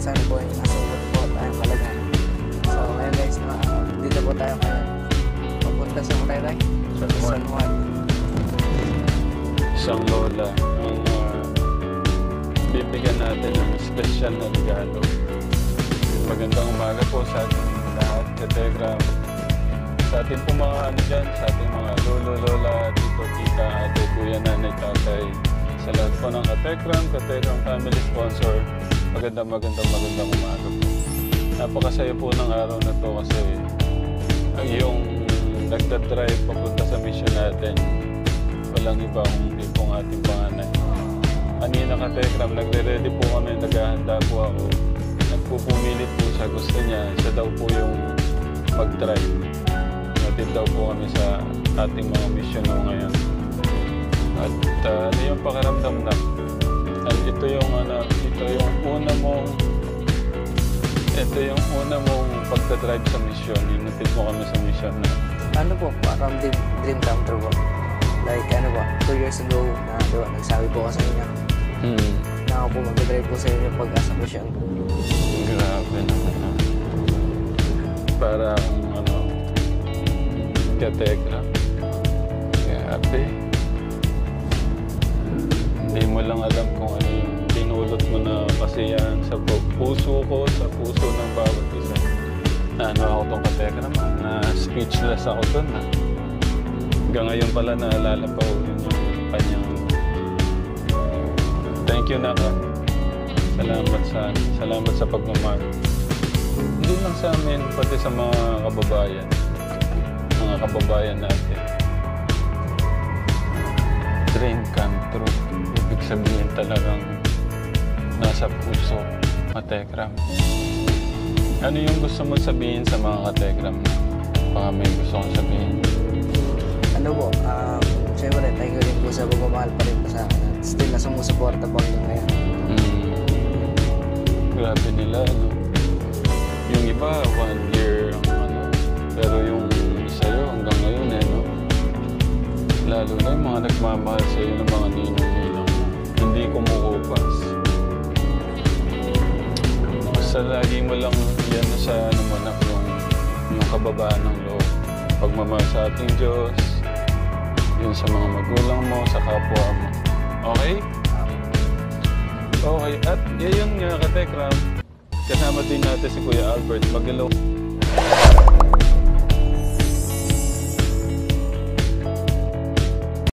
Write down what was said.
sana po ay nasuot po tayo kalagahan. So ngayon guys, dito po tayo ngayon. Papunta sa Moreray, San Juan. Isang lola ang bibigyan natin ng special na regalo. Magandang umaga po sa ating lahat, Kategram. Sa ating po mga dyan, sa ating mga lolo, lola, tito, tita, ate, kuya, nanay, tatay. Sa lahat po ng Kategram family sponsor, magandang umaga po. Napakasaya po ng araw na to kasi yung nagdadrive papunta sa mission natin, walang iba kundi pong ating panganay. Kanina Kategram, nagre-ready po kami, naghahanda po ako. Nagpupumilit po siya, gusto niya, siya daw po yung mag-drive. Natid daw po kami sa ating mga mission ngayon. At ano yung pakiramdam na? Ito yung una mong pagdadrive sa mission. Yung natid mo kami sa mission na. Ano po, parang dream come true po. Like 2 years ago, diba, nagsabi po ako sa inyo. Na ako po mag-drive po sa inyo pag-asa mission. Grabe naman. Para akong Kategram. Grabe. Hindi mo lang alam kung ano yung pinulot mo na kasiyahan sa puso ko, sa puso ng bawat isa. Ako tong Kategram, na speechless ako dun. Hanggang ngayon pala naalala pa ko yun yung kanyang thank you na ka. Salamat sa pagmamahal. Hindi lang sa amin, pati sa mga kababayan natin. Dream come true. Ibig sabihin talagang nasa puso, Kategram. Ano yung gusto mo sabihin sa mga Kategram? Baka may gusto kong sabihin. Siyempre, thank you rin po sa pagmamahal pa rin po sa akin. At still na sumusuporta po hanggang ngayon. Grabe nila, Yung iba, 1 year pero yung sa'yo hanggang ngayon, Lalo na yung mga nagmamahal sa'yo ng mga ninong-ninong. Hindi kumukupas. Basta lagi mo lang yan sa yung kababaan ng loob. Pagmamahal sa ating Diyos, yun sa mga magulang mo, sa kapwa mo. Okay? Okay. At yun nga, Kategram, kasama din natin si Kuya Albert Magalaw.